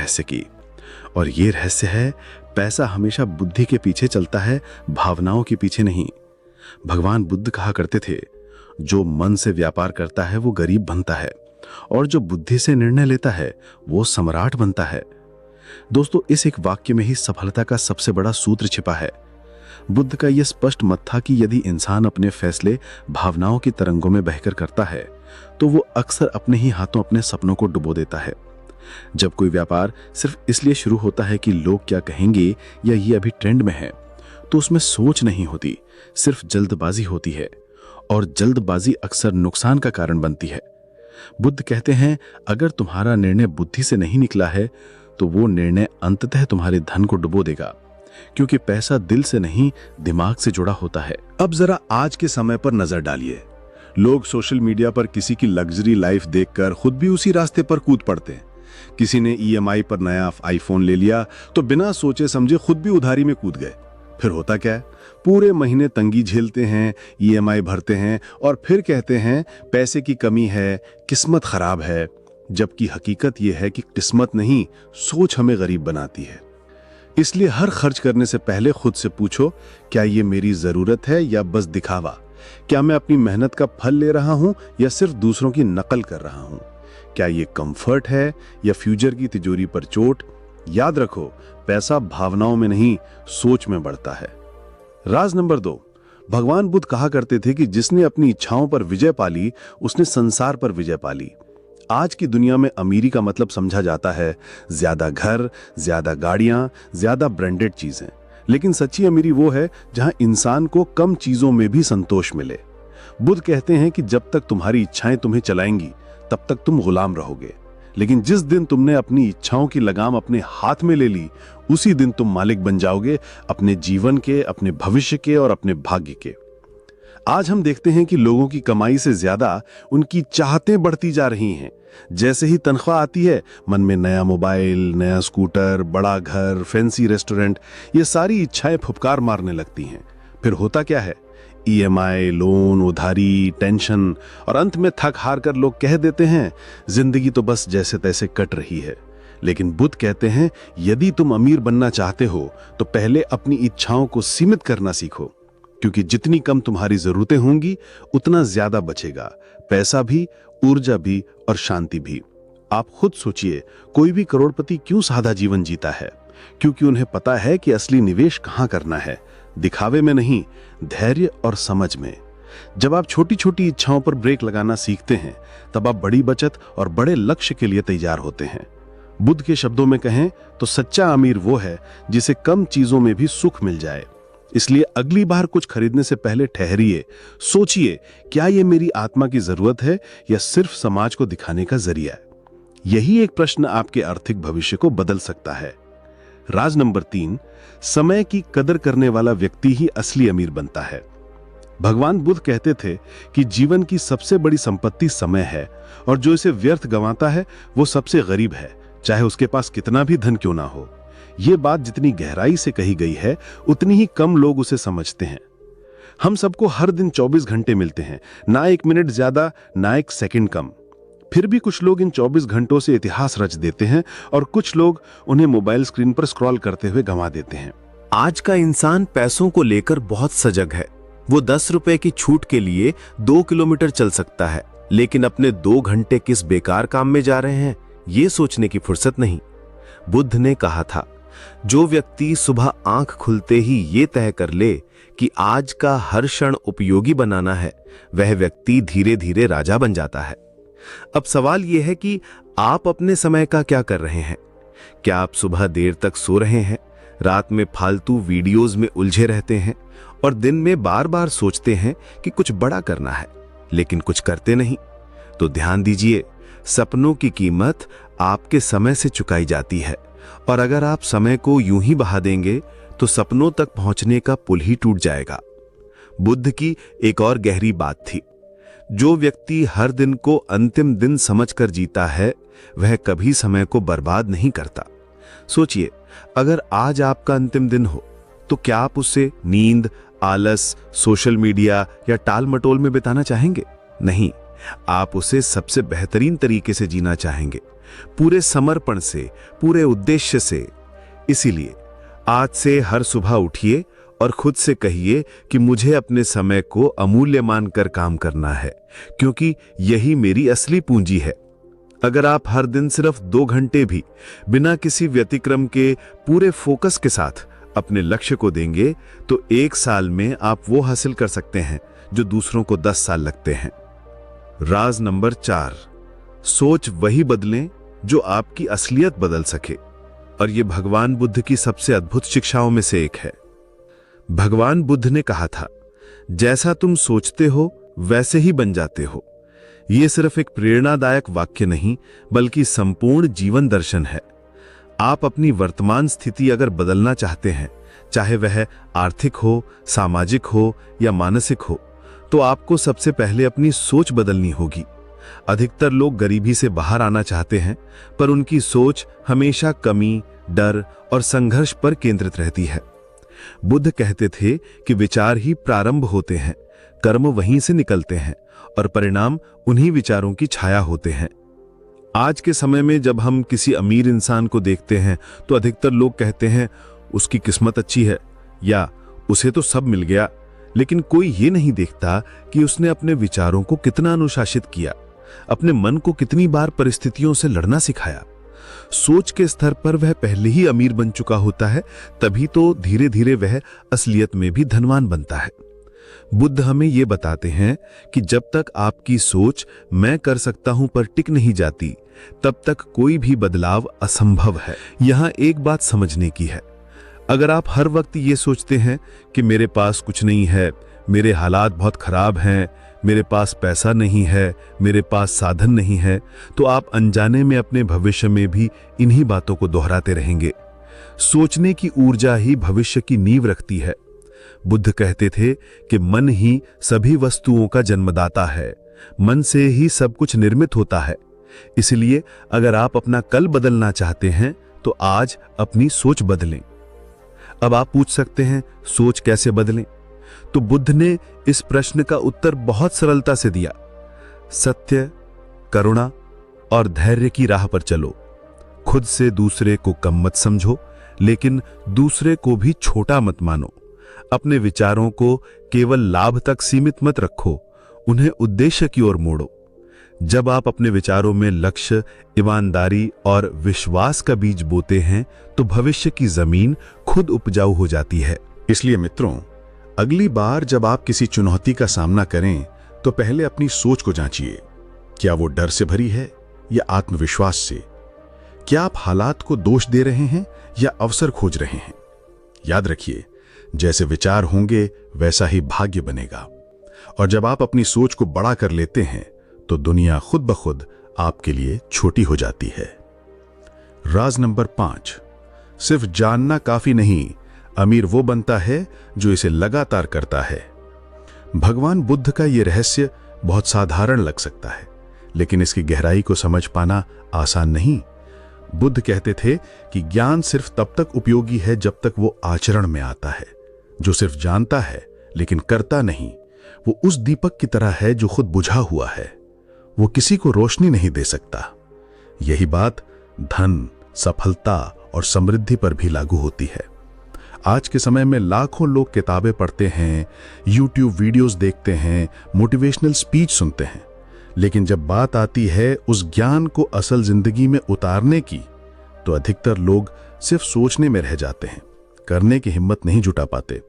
रहस्य की। और ये रहस्य है, पैसा हमेशा बुद्धि के पीछे चलता है, भावनाओं के पीछे नहीं। भगवान बुद्ध कहा करते थे, जो मन से व्यापार करता है वो गरीब बनता है, और जो बुद्धि से निर्णय लेता है वो सम्राट बनता है। दोस्तों, इस एक वाक्य में ही सफलता का सबसे बड़ा सूत्र छिपा है। बुद्ध का यह स्पष्ट मत था कि यदि इंसान अपने फैसले भावनाओं की तरंगों में बहकर करता है तो वो अक्सर अपने ही हाथों अपने सपनों को डुबो देता है। जब कोई व्यापार सिर्फ इसलिए शुरू होता है कि लोग क्या कहेंगे या ये अभी ट्रेंड में है, तो उसमें सोच नहीं होती, सिर्फ जल्दबाजी होती है, और जल्दबाजी अक्सर नुकसान का कारण बनती है। बुद्ध कहते हैं, अगर तुम्हारा निर्णय बुद्धि से नहीं निकला है तो वो निर्णय अंततः तुम्हारे धन को डुबो देगा, क्योंकि पैसा दिल से नहीं दिमाग से जुड़ा होता है। अब जरा आज के समय पर नजर डालिए। लोग सोशल मीडिया पर किसी की लग्जरी लाइफ देखकर खुद भी उसी रास्ते पर कूद पड़ते हैं। किसी ने ईएमआई पर नया आईफोन ले लिया तो बिना सोचे समझे खुद भी उधारी में कूद गए। फिर होता क्या है, पूरे महीने तंगी झेलते हैं, ईएमआई भरते हैं और फिर कहते हैं पैसे की कमी है, किस्मत खराब है। जबकि हकीकत यह है कि किस्मत नहीं, सोच हमें गरीब बनाती है। इसलिए हर खर्च करने से पहले खुद से पूछो, क्या ये मेरी जरूरत है या बस दिखावा? क्या मैं अपनी मेहनत का फल ले रहा हूं या सिर्फ दूसरों की नकल कर रहा हूं? क्या ये कंफर्ट है या फ्यूचर की तिजोरी पर चोट? याद रखो, पैसा भावनाओं में नहीं, सोच में बढ़ता है। राज नंबर 2, भगवान बुद्ध कहा करते थे कि जिसने अपनी इच्छाओं पर विजय पाली उसने संसार पर विजय पाली। आज की दुनिया में अमीरी का मतलब समझा जाता है ज्यादा घर, ज्यादा गाड़ियां, ज्यादा ब्रांडेड चीजें। लेकिन सच्ची अमीरी वो है जहां इंसान को कम चीजों में भी संतोष मिले। बुद्ध कहते हैं कि जब तक तुम्हारी इच्छाएं तुम्हें चलाएंगी तब तक तुम गुलाम रहोगे, लेकिन जिस दिन तुमने अपनी इच्छाओं की लगाम अपने हाथ में ले ली, उसी दिन तुम मालिक बन जाओगे अपने जीवन के, अपने भविष्य के और अपने भाग्य के। आज हम देखते हैं कि लोगों की कमाई से ज्यादा उनकी चाहतें बढ़ती जा रही हैं। जैसे ही तनख्वाह आती है, मन में नया मोबाइल, नया स्कूटर, बड़ा घर, फैंसी रेस्टोरेंट, ये सारी इच्छाएं फुफकार मारने लगती हैं। फिर होता क्या है, ईएमआई, लोन, उधारी, टेंशन, और अंत में थक हार कर लोग कह देते हैं जिंदगी तो बस जैसे तैसे कट रही है। लेकिन बुद्ध कहते हैं, यदि तुम अमीर बनना चाहते हो तो पहले अपनी इच्छाओं को सीमित करना सीखो, क्योंकि जितनी कम तुम्हारी जरूरतें होंगी उतना ज्यादा बचेगा, पैसा भी, ऊर्जा भी और शांति भी। आप खुद सोचिए, कोई भी करोड़पति क्यों सादा जीवन जीता है? क्योंकि उन्हें पता है कि असली निवेश कहां करना है, दिखावे में नहीं, धैर्य और समझ में। जब आप छोटी छोटी इच्छाओं पर ब्रेक लगाना सीखते हैं तब आप बड़ी बचत और बड़े लक्ष्य के लिए तैयार होते हैं। बुद्ध के शब्दों में कहें तो सच्चा अमीर वो है जिसे कम चीजों में भी सुख मिल जाए। इसलिए अगली बार कुछ खरीदने से पहले ठहरिए, सोचिए, क्या यह मेरी आत्मा की जरूरत है या सिर्फ समाज को दिखाने का जरिया है? यही एक प्रश्न आपके आर्थिक भविष्य को बदल सकता है। राज नंबर 3, समय की कदर करने वाला व्यक्ति ही असली अमीर बनता है। भगवान बुद्ध कहते थे कि जीवन की सबसे बड़ी संपत्ति समय है, और जो इसे व्यर्थ गंवाता है वो सबसे गरीब है, चाहे उसके पास कितना भी धन क्यों ना हो। ये बात जितनी गहराई से कही गई है उतनी ही कम लोग उसे समझते हैं। हम सबको हर दिन 24 घंटे मिलते हैं, ना 1 मिनट ज्यादा, ना 1 सेकंड कम। फिर भी कुछ लोग इन 24 घंटों से इतिहास रच देते हैं और कुछ लोग उन्हें मोबाइल स्क्रीन पर स्क्रॉल करते हुए गंवा देते हैं। आज का इंसान पैसों को लेकर बहुत सजग है। वो 10 रुपए की छूट के लिए 2 किलोमीटर चल सकता है, लेकिन अपने 2 घंटे किस बेकार काम में जा रहे हैं ये सोचने की फुर्सत नहीं। बुद्ध ने कहा था, जो व्यक्ति सुबह आंख खुलते ही ये तय कर ले कि आज का हर क्षण उपयोगी बनाना है, वह व्यक्ति धीरे धीरे राजा बन जाता है। अब सवाल यह है कि आप अपने समय का क्या कर रहे हैं? क्या आप सुबह देर तक सो रहे हैं, रात में फालतू वीडियोस में उलझे रहते हैं और दिन में बार बार सोचते हैं कि कुछ बड़ा करना है लेकिन कुछ करते नहीं? तो ध्यान दीजिए, सपनों की कीमत आपके समय से चुकाई जाती है, और अगर आप समय को यूं ही बहा देंगे तो सपनों तक पहुंचने का पुल ही टूट जाएगा। बुद्ध की एक और गहरी बात थी, जो व्यक्ति हर दिन को अंतिम दिन समझकर जीता है वह कभी समय को बर्बाद नहीं करता। सोचिए, अगर आज आपका अंतिम दिन हो तो क्या आप उसे नींद, आलस, सोशल मीडिया या टाल मटोल में बिताना चाहेंगे? नहीं, आप उसे सबसे बेहतरीन तरीके से जीना चाहेंगे, पूरे समर्पण से, पूरे उद्देश्य से। इसीलिए आज से हर सुबह उठिए और खुद से कहिए कि मुझे अपने समय को अमूल्य मानकर काम करना है, क्योंकि यही मेरी असली पूंजी है। अगर आप हर दिन सिर्फ 2 घंटे भी बिना किसी व्यतिक्रम के पूरे फोकस के साथ अपने लक्ष्य को देंगे तो 1 साल में आप वो हासिल कर सकते हैं जो दूसरों को 10 साल लगते हैं। राज नंबर 4, सोच वही बदलें जो आपकी असलियत बदल सके। और यह भगवान बुद्ध की सबसे अद्भुत शिक्षाओं में से एक है। भगवान बुद्ध ने कहा था, जैसा तुम सोचते हो वैसे ही बन जाते हो। यह सिर्फ एक प्रेरणादायक वाक्य नहीं, बल्कि संपूर्ण जीवन दर्शन है। आप अपनी वर्तमान स्थिति अगर बदलना चाहते हैं, चाहे वह आर्थिक हो, सामाजिक हो या मानसिक हो, तो आपको सबसे पहले अपनी सोच बदलनी होगी। अधिकतर लोग गरीबी से बाहर आना चाहते हैं, पर उनकी सोच हमेशा कमी, डर और संघर्ष पर केंद्रित रहती है। बुद्ध कहते थे कि विचार ही प्रारंभ होते हैं, कर्म वहीं से निकलते हैं और परिणाम उन्हीं विचारों की छाया होते हैं। आज के समय में जब हम किसी अमीर इंसान को देखते हैं तो अधिकतर लोग कहते हैं उसकी किस्मत अच्छी है या उसे तो सब मिल गया, लेकिन कोई ये नहीं देखता कि उसने अपने विचारों को कितना अनुशासित किया, अपने मन को कितनी बार परिस्थितियों से लड़ना सिखाया। सोच के स्तर पर वह पहले ही अमीर बन चुका होता है, तभी तो धीरे धीरे वह असलियत में भी धनवान बनता है। बुद्ध हमें यह बताते हैं कि जब तक आपकी सोच मैं कर सकता हूं पर टिक नहीं जाती, तब तक कोई भी बदलाव असंभव है। यहां एक बात समझने की है, अगर आप हर वक्त ये सोचते हैं कि मेरे पास कुछ नहीं है, मेरे हालात बहुत खराब हैं, मेरे पास पैसा नहीं है, मेरे पास साधन नहीं है, तो आप अनजाने में अपने भविष्य में भी इन्हीं बातों को दोहराते रहेंगे। सोचने की ऊर्जा ही भविष्य की नींव रखती है। बुद्ध कहते थे कि मन ही सभी वस्तुओं का जन्मदाता है, मन से ही सब कुछ निर्मित होता है। इसलिए अगर आप अपना कल बदलना चाहते हैं तो आज अपनी सोच बदलें। अब आप पूछ सकते हैं, सोच कैसे बदलें? तो बुद्ध ने इस प्रश्न का उत्तर बहुत सरलता से दिया। सत्य, करुणा और धैर्य की राह पर चलो। खुद से दूसरे को कम मत समझो, लेकिन दूसरे को भी छोटा मत मानो। अपने विचारों को केवल लाभ तक सीमित मत रखो, उन्हें उद्देश्य की ओर मोड़ो। जब आप अपने विचारों में लक्ष्य, ईमानदारी और विश्वास का बीज बोते हैं तो भविष्य की जमीन खुद उपजाऊ हो जाती है। इसलिए मित्रों, अगली बार जब आप किसी चुनौती का सामना करें तो पहले अपनी सोच को जांचिए। क्या वो डर से भरी है या आत्मविश्वास से? क्या आप हालात को दोष दे रहे हैं या अवसर खोज रहे हैं? याद रखिए, जैसे विचार होंगे वैसा ही भाग्य बनेगा। और जब आप अपनी सोच को बड़ा कर लेते हैं तो दुनिया खुद ब खुद आपके लिए छोटी हो जाती है। राज नंबर 5, सिर्फ जानना काफी नहीं, अमीर वो बनता है जो इसे लगातार करता है। भगवान बुद्ध का यह रहस्य बहुत साधारण लग सकता है, लेकिन इसकी गहराई को समझ पाना आसान नहीं। बुद्ध कहते थे कि ज्ञान सिर्फ तब तक उपयोगी है जब तक वो आचरण में आता है। जो सिर्फ जानता है लेकिन करता नहीं, वो उस दीपक की तरह है जो खुद बुझा हुआ है। वो किसी को रोशनी नहीं दे सकता। यही बात धन, सफलता और समृद्धि पर भी लागू होती है। आज के समय में लाखों लोग किताबें पढ़ते हैं, YouTube वीडियोस देखते हैं, मोटिवेशनल स्पीच सुनते हैं, लेकिन जब बात आती है उस ज्ञान को असल जिंदगी में उतारने की, तो अधिकतर लोग सिर्फ सोचने में रह जाते हैं, करने की हिम्मत नहीं जुटा पाते।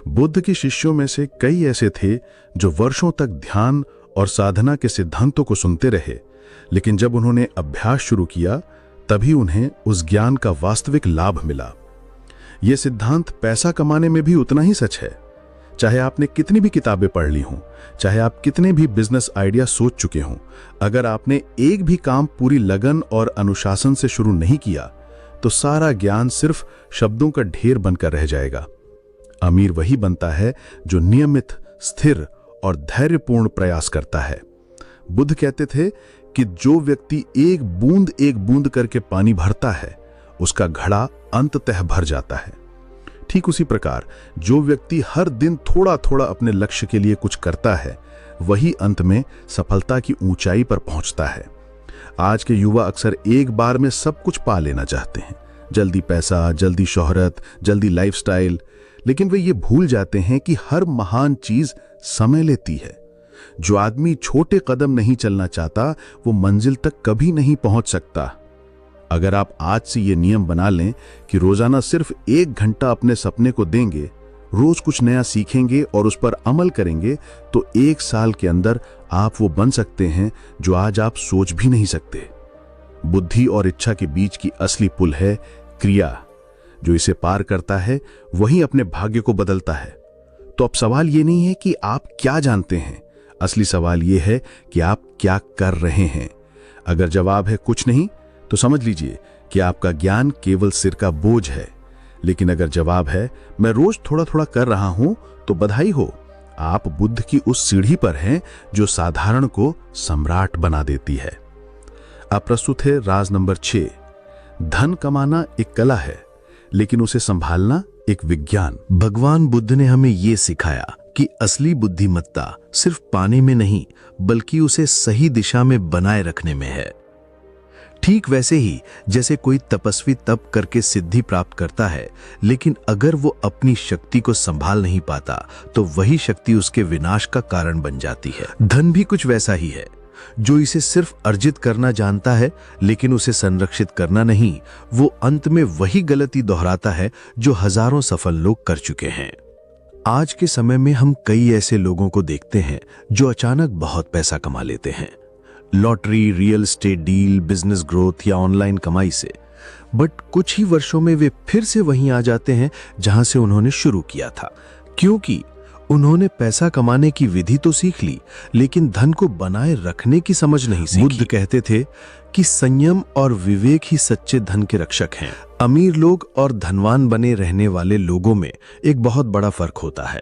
बुद्ध के शिष्यों में से कई ऐसे थे जो वर्षों तक ध्यान और साधना के सिद्धांतों को सुनते रहे, लेकिन जब उन्होंने अभ्यास शुरू किया तभी उन्हें उस ज्ञान का वास्तविक लाभ मिला। यह सिद्धांत पैसा कमाने में भी उतना ही सच है। चाहे आपने कितनी भी किताबें पढ़ ली हों, चाहे आप कितने भी बिजनेस आइडिया सोच चुके हों, अगर आपने एक भी काम पूरी लगन और अनुशासन से शुरू नहीं किया तो सारा ज्ञान सिर्फ शब्दों का ढेर बनकर रह जाएगा। अमीर वही बनता है जो नियमित, स्थिर और धैर्यपूर्ण प्रयास करता है। बुद्ध कहते थे कि जो व्यक्ति एक बूंद करके पानी भरता है, उसका घड़ा अंततः भर जाता है। ठीक उसी प्रकार जो व्यक्ति हर दिन थोड़ा थोड़ा अपने लक्ष्य के लिए कुछ करता है, वही अंत में सफलता की ऊंचाई पर पहुंचता है। आज के युवा अक्सर एक बार में सब कुछ पा लेना चाहते हैं, जल्दी पैसा, जल्दी शोहरत, जल्दी लाइफस्टाइल, लेकिन वे ये भूल जाते हैं कि हर महान चीज समय लेती है। जो आदमी छोटे कदम नहीं चलना चाहता वो मंजिल तक कभी नहीं पहुंच सकता। अगर आप आज से ये नियम बना लें कि रोजाना सिर्फ 1 घंटा अपने सपने को देंगे, रोज कुछ नया सीखेंगे और उस पर अमल करेंगे, तो 1 साल के अंदर आप वो बन सकते हैं जो आज आप सोच भी नहीं सकते। बुद्धि और इच्छा के बीच की असली पुल है क्रिया। जो इसे पार करता है वही अपने भाग्य को बदलता है। तो अब सवाल ये नहीं है कि आप क्या जानते हैं, असली सवाल ये है कि आप क्या कर रहे हैं। अगर जवाब है कुछ नहीं, तो समझ लीजिए कि आपका ज्ञान केवल सिर का बोझ है। लेकिन अगर जवाब है मैं रोज थोड़ा थोड़ा कर रहा हूं, तो बधाई हो, आप बुद्ध की उस सीढ़ी पर हैं जो साधारण को सम्राट बना देती है। अब प्रस्तुत है राज नंबर 6। धन कमाना एक कला है, लेकिन उसे संभालना एक विज्ञान। भगवान बुद्ध ने हमें ये सिखाया कि असली बुद्धिमत्ता सिर्फ पाने में नहीं, बल्कि उसे सही दिशा में बनाए रखने में है। ठीक वैसे ही जैसे कोई तपस्वी तप करके सिद्धि प्राप्त करता है, लेकिन अगर वो अपनी शक्ति को संभाल नहीं पाता तो वही शक्ति उसके विनाश का कारण बन जाती है। धन भी कुछ वैसा ही है। जो इसे सिर्फ अर्जित करना जानता है लेकिन उसे संरक्षित करना नहीं, वो अंत में वही गलती दोहराता है जो हजारों सफल लोग कर चुके हैं। आज के समय में हम कई ऐसे लोगों को देखते हैं जो अचानक बहुत पैसा कमा लेते हैं, lottery, real estate deal, business growth या ऑनलाइन कमाई से। बट कुछ ही वर्षों में वे फिर से वहीं आ जाते हैं जहां से उन्होंने शुरू किया था, क्योंकि उन्होंने पैसा कमाने की विधि तो सीख ली, लेकिन धन को बनाए रखने की समझ नहीं सीखी। बुद्ध कहते थे कि संयम और विवेक ही सच्चे धन के रक्षक हैं। अमीर लोग और धनवान बने रहने वाले लोगों में एक बहुत बड़ा फर्क होता है।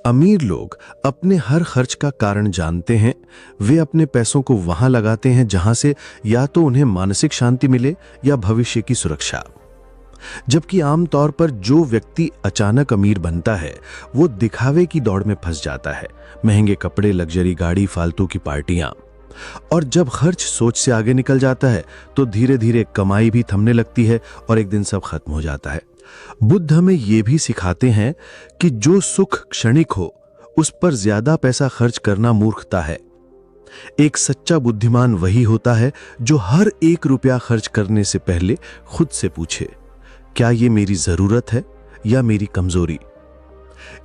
अमीर लोग अपने हर खर्च का कारण जानते हैं। वे अपने पैसों को वहां लगाते हैं जहां से या तो उन्हें मानसिक शांति मिले या भविष्य की सुरक्षा। जबकि आमतौर पर जो व्यक्ति अचानक अमीर बनता है वो दिखावे की दौड़ में फंस जाता है, महंगे कपड़े, लग्जरी गाड़ी, फालतू की पार्टियां। और जब खर्च सोच से आगे निकल जाता है तो धीरे धीरे कमाई भी थमने लगती है और एक दिन सब खत्म हो जाता है। बुद्ध हमें ये भी सिखाते हैं कि जो सुख क्षणिक हो उस पर ज्यादा पैसा खर्च करना मूर्खता है। एक सच्चा बुद्धिमान वही होता है जो हर 1 रुपया खर्च करने से पहले खुद से पूछे, क्या ये मेरी जरूरत है या मेरी कमजोरी?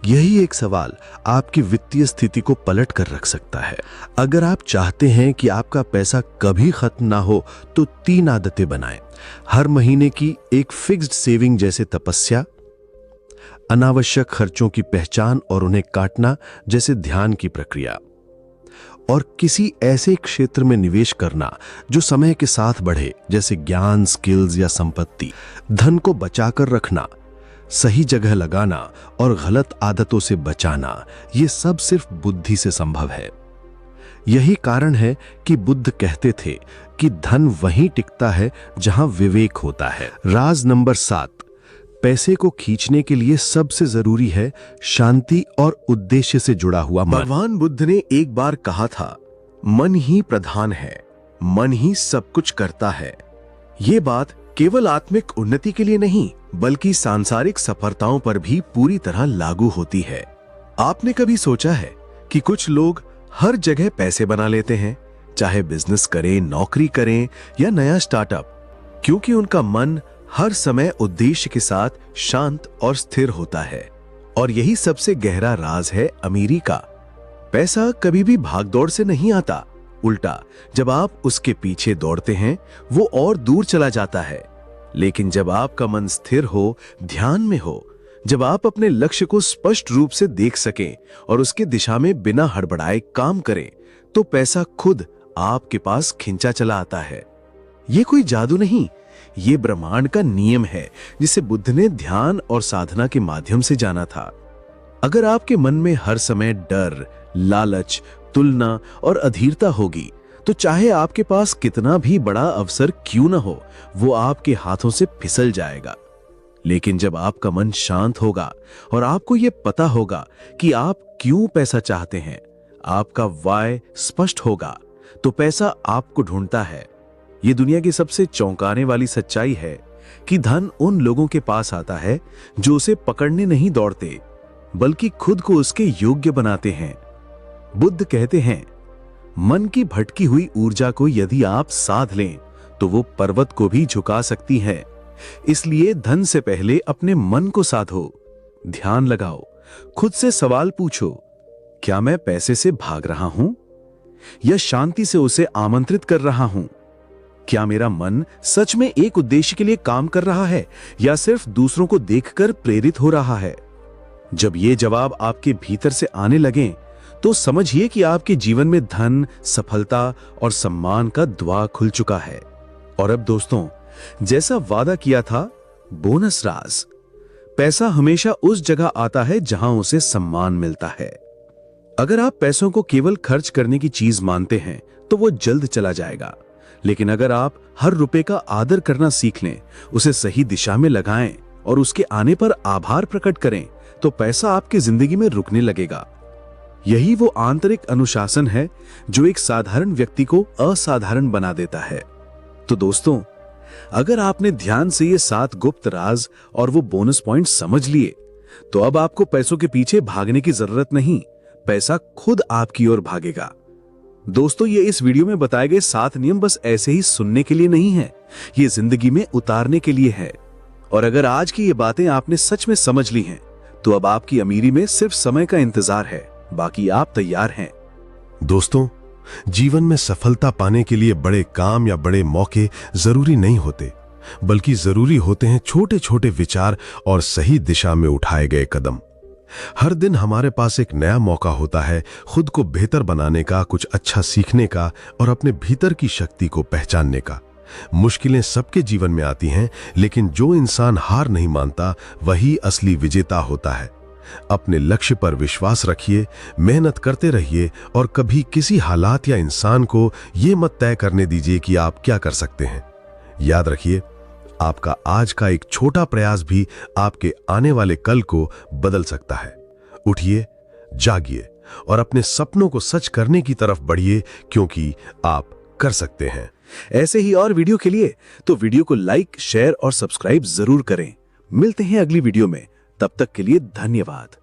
यही एक सवाल आपकी वित्तीय स्थिति को पलट कर रख सकता है। अगर आप चाहते हैं कि आपका पैसा कभी खत्म ना हो तो 3 आदतें बनाएं। हर महीने की एक फिक्स्ड सेविंग जैसे तपस्या, अनावश्यक खर्चों की पहचान और उन्हें काटना जैसे ध्यान की प्रक्रिया, और किसी ऐसे क्षेत्र में निवेश करना जो समय के साथ बढ़े जैसे ज्ञान, स्किल्स या संपत्ति। धन को बचाकर रखना, सही जगह लगाना और गलत आदतों से बचाना, ये सब सिर्फ बुद्धि से संभव है। यही कारण है कि बुद्ध कहते थे कि धन वहीं टिकता है जहां विवेक होता है। राज नंबर 7। पैसे को खींचने के लिए सबसे जरूरी है शांति और उद्देश्य से जुड़ा हुआ मन। भगवान बुद्ध ने एक बार कहा था, मन ही प्रधान है, मन ही सब कुछ करता है। ये बात केवल आत्मिक उन्नति के लिए नहीं बल्कि सांसारिक सफलताओं पर भी पूरी तरह लागू होती है। आपने कभी सोचा है कि कुछ लोग हर जगह पैसे बना लेते हैं, चाहे बिजनेस करें, नौकरी करें या नया स्टार्टअप, क्योंकि उनका मन हर समय उद्देश्य के साथ शांत और स्थिर होता है। और यही सबसे गहरा राज है अमीरी का। पैसा कभी भी भागदौड़ से नहीं आता, उल्टा जब आप उसके पीछे दौड़ते हैं वो और दूर चला जाता है। लेकिन जब आपका मन स्थिर हो, ध्यान में हो, जब आप अपने लक्ष्य को स्पष्ट रूप से देख सकें और उसके दिशा में बिना हड़बड़ाए काम करें, तो पैसा खुद आपके पास खिंचा चला आता है। ये कोई जादू नहीं, ये ब्रह्मांड का नियम है जिसे बुद्ध ने ध्यान और साधना के माध्यम से जाना था। अगर आपके मन में हर समय डर, लालच, तुलना और अधीरता होगी तो चाहे आपके पास कितना भी बड़ा अवसर क्यों न हो, वो आपके हाथों से फिसल जाएगा। लेकिन जब आपका मन शांत होगा और आपको ये पता होगा कि आप क्यों पैसा चाहते हैं, आपका वाय स्पष्ट होगा, तो पैसा आपको ढूंढता है ये दुनिया की सबसे चौंकाने वाली सच्चाई है कि धन उन लोगों के पास आता है जो उसे पकड़ने नहीं दौड़ते, बल्कि खुद को उसके योग्य बनाते हैं। बुद्ध कहते हैं, मन की भटकी हुई ऊर्जा को यदि आप साध लें तो वो पर्वत को भी झुका सकती है। इसलिए धन से पहले अपने मन को साधो, ध्यान लगाओ, खुद से सवाल पूछो, क्या मैं पैसे से भाग रहा हूं या शांति से उसे आमंत्रित कर रहा हूं? क्या मेरा मन सच में एक उद्देश्य के लिए काम कर रहा है या सिर्फ दूसरों को देखकर प्रेरित हो रहा है? जब ये जवाब आपके भीतर से आने लगें, तो समझिए कि आपके जीवन में धन, सफलता और सम्मान का द्वार खुल चुका है। और अब दोस्तों, जैसा वादा किया था, बोनस राज। पैसा हमेशा उस जगह आता है जहां उसे सम्मान मिलता है। अगर आप पैसों को केवल खर्च करने की चीज मानते हैं तो वो जल्द चला जाएगा, लेकिन अगर आप हर रुपए का आदर करना सीख लें, उसे सही दिशा में लगाएं और उसके आने पर आभार प्रकट करें, तो पैसा आपकी जिंदगी में रुकने लगेगा। यही वो आंतरिक अनुशासन है जो एक साधारण व्यक्ति को असाधारण बना देता है। तो दोस्तों, अगर आपने ध्यान से ये 7 गुप्त राज और वो बोनस पॉइंट समझ लिए, तो अब आपको पैसों के पीछे भागने की जरूरत नहीं, पैसा खुद आपकी ओर भागेगा। दोस्तों, ये इस वीडियो में बताए गए 7 नियम बस ऐसे ही सुनने के लिए नहीं है, ये जिंदगी में उतारने के लिए है। और अगर आज की ये बातें आपने सच में समझ ली हैं, तो अब आपकी अमीरी में सिर्फ समय का इंतजार है, बाकी आप तैयार हैं। दोस्तों, जीवन में सफलता पाने के लिए बड़े काम या बड़े मौके जरूरी नहीं होते, बल्कि जरूरी होते हैं छोटे छोटे विचार और सही दिशा में उठाए गए कदम। हर दिन हमारे पास एक नया मौका होता है खुद को बेहतर बनाने का, कुछ अच्छा सीखने का और अपने भीतर की शक्ति को पहचानने का। मुश्किलें सबके जीवन में आती हैं, लेकिन जो इंसान हार नहीं मानता वही असली विजेता होता है। अपने लक्ष्य पर विश्वास रखिए, मेहनत करते रहिए और कभी किसी हालात या इंसान को यह मत तय करने दीजिए कि आप क्या कर सकते हैं। याद रखिए, आपका आज का एक छोटा प्रयास भी आपके आने वाले कल को बदल सकता है। उठिए, जागिए और अपने सपनों को सच करने की तरफ बढ़िए, क्योंकि आप कर सकते हैं। ऐसे ही और वीडियो के लिए तो वीडियो को लाइक, शेयर और सब्सक्राइब जरूर करें। मिलते हैं अगली वीडियो में, तब तक के लिए धन्यवाद।